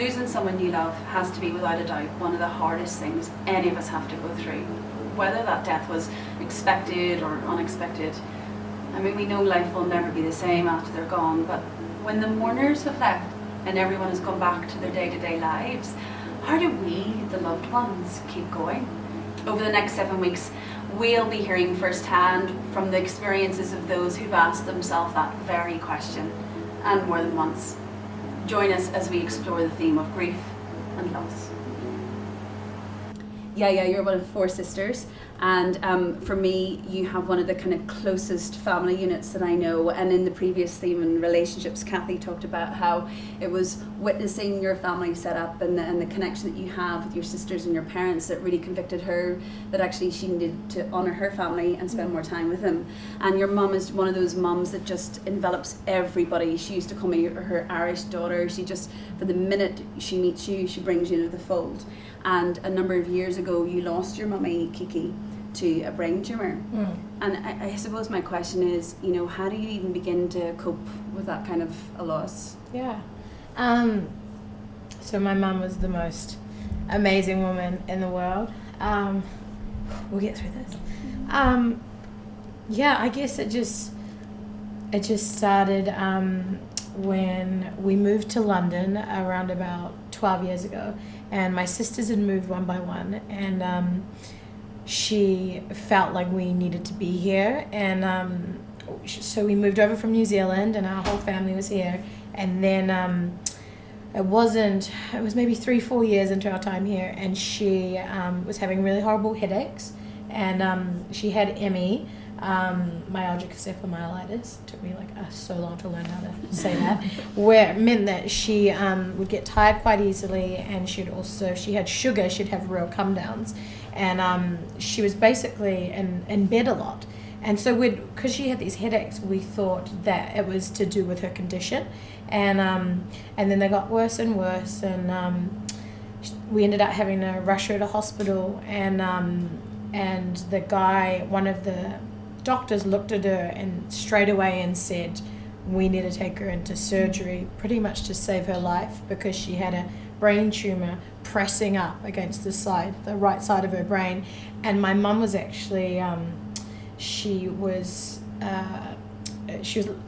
Losing someone you love has to be, without a doubt, one of the hardest things any of us have to go through. Whether that death was expected or unexpected. I mean, we know life will never be the same after they're gone, but when the mourners have left and everyone has gone back to their day-to-day lives, how do we, the loved ones, keep going? Over the next 7 weeks, we'll be hearing firsthand from the experiences of those who've asked themselves that very question, and more than once. Join us as we explore the theme of grief and loss. YahYah, you're one of 4 sisters, and for me, you have one of the kind of closest family units that I know. And in the previous theme in relationships, Kathy talked about how it was witnessing your family set up and the connection that you have with your sisters and your parents that really convicted her that actually she needed to honour her family and spend more time with them. And your mum is one of those mums that just envelops everybody. She used to call me her Irish daughter. She just, for the minute she meets you, she brings you into the fold. And a number of years ago, you lost your mummy, Kiki, to a brain tumour. And I suppose my question is, you know, how do you even begin to cope with that kind of a loss? Yeah. So my mum was the most amazing woman in the world. We'll get through this. Yeah, I guess it just started when we moved to London around about 12 years ago. And my sisters had moved one by one, and she felt like we needed to be here, and so we moved over from New Zealand, and our whole family was here. And then it was maybe 3-4 years into our time here, and she was having really horrible headaches, and she had ME, myalgic encephalomyelitis. It took me so long to learn how to say that, where it meant that she would get tired quite easily, and if she had sugar, she'd have real come downs, and she was basically in bed a lot. And so because she had these headaches, we thought that it was to do with her condition, and then they got worse and worse, and we ended up having to rush her to hospital, and the guy, one of the doctors, looked at her and straight away and said, we need to take her into surgery, pretty much to save her life, because she had a brain tumor pressing up against the right side of her brain. And my mum was actually she was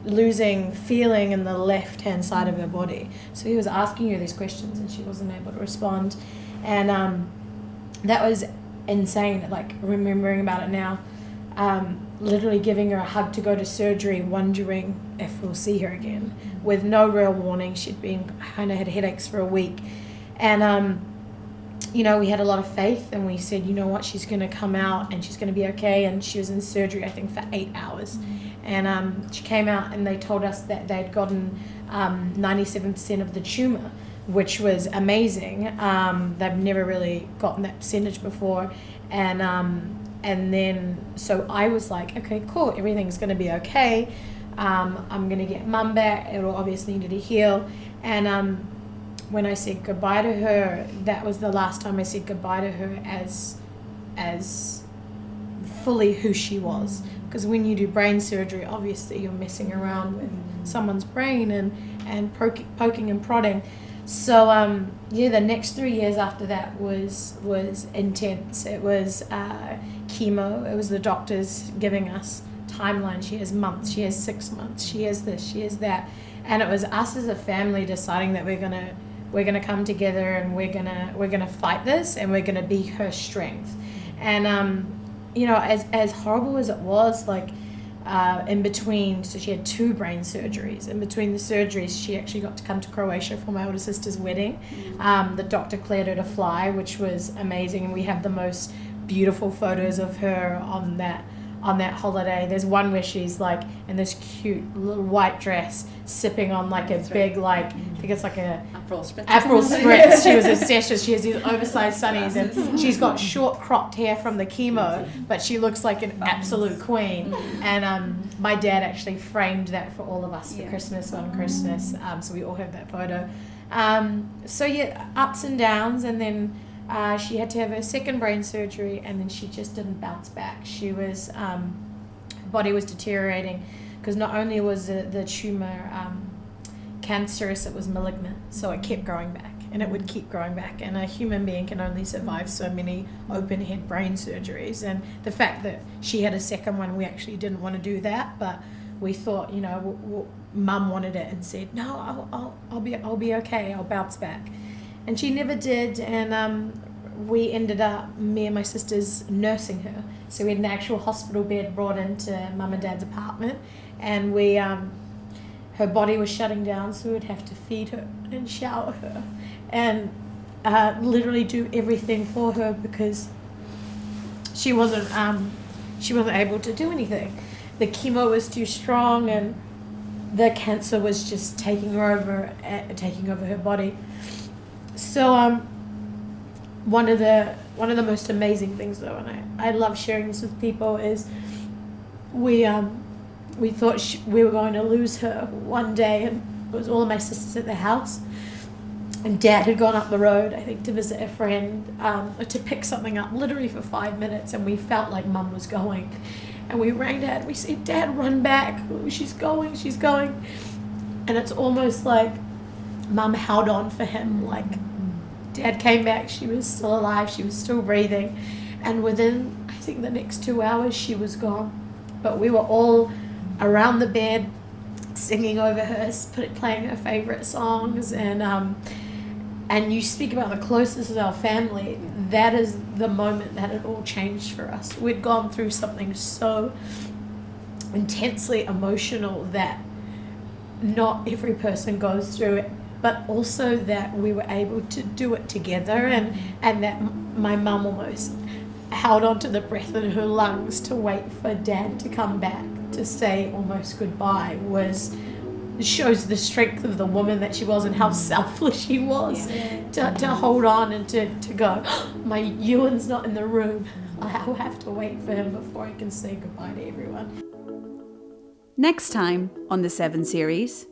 losing feeling in the left hand side of her body, so he was asking her these questions and she wasn't able to respond, and that was insane. Like, remembering about it now, literally giving her a hug to go to surgery, wondering if we'll see her again, with no real warning. She'd had headaches for a week, and we had a lot of faith, and we said, you know what, she's going to come out and she's going to be okay. And she was in surgery, I think, for 8 hours, and she came out, and they told us that they'd gotten 97% of the tumor, which was amazing. They've never really gotten that percentage before, and then, so I was like, okay, cool, everything's going to be okay. I'm going to get mum back. It'll obviously need to heal. And when I said goodbye to her, that was the last time I said goodbye to her as fully who she was. Because when you do brain surgery, obviously you're messing around with someone's brain and poking and prodding. So the next 3 years after that was intense. It was chemo. It was the doctors giving us timeline. She has months, she has 6 months, she has this, she has that. And it was us as a family deciding that we're gonna come together, and we're gonna fight this, and we're gonna be her strength. And as horrible as it was, in between, so she had 2 brain surgeries. In between the surgeries, she actually got to come to Croatia for my older sister's wedding. The doctor cleared her to fly, which was amazing, and we have the most beautiful photos of her on that holiday. There's one where she's in this cute little white dress, sipping on a big, I think it's like a Aperol Spritz. She was obsessed. She has these oversized sunnies, and she's got short cropped hair from the chemo, but she looks like an absolute queen. And my dad actually framed that for all of us for Christmas on Christmas. So we all have that photo. Ups and downs, and then she had to have her second brain surgery, and then she just didn't bounce back. She was, her body was deteriorating, because not only was the tumor cancerous, it was malignant, so it kept growing back. and it would keep growing back. And a human being can only survive so many open head brain surgeries. And the fact that she had a second one, we actually didn't want to do that, but we thought, you know, Mum wanted it and said, no, I'll be okay, I'll bounce back. And she never did, and we ended up, me and my sisters, nursing her. So we had an actual hospital bed brought into Mum and Dad's apartment, and we her body was shutting down, so we would have to feed her and shower her and literally do everything for her because she wasn't able to do anything. The chemo was too strong, and the cancer was just taking over her body. So one of the most amazing things, though, and I love sharing this with people, is we thought we were going to lose her one day, and it was all of my sisters at the house, and Dad had gone up the road, I think, to visit a friend, to pick something up, literally for 5 minutes, and we felt like Mum was going, and we rang Dad, and we said, Dad, run back, she's going, and it's almost like Mum held on for him, like Dad came back, she was still alive, she was still breathing, and within, I think, the next 2 hours, she was gone. But we were all around the bed, singing over her, playing her favorite songs, and you speak about the closest of our family. That is the moment that it all changed for us. We'd gone through something so intensely emotional that not every person goes through it, but also that we were able to do it together, and that my mum almost held on to the breath in her lungs to wait for Dad to come back to say almost goodbye shows the strength of the woman that she was and how selfless she was to hold on and to go, my Ewan's not in the room, I'll have to wait for him before I can say goodbye to everyone. Next time on the 7 series.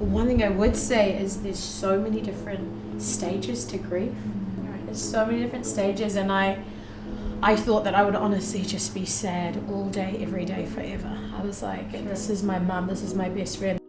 One thing I would say is there's so many different stages to grief. There's so many different stages, and I thought that I would honestly just be sad all day, every day, forever. I was like, this is my mum, this is my best friend.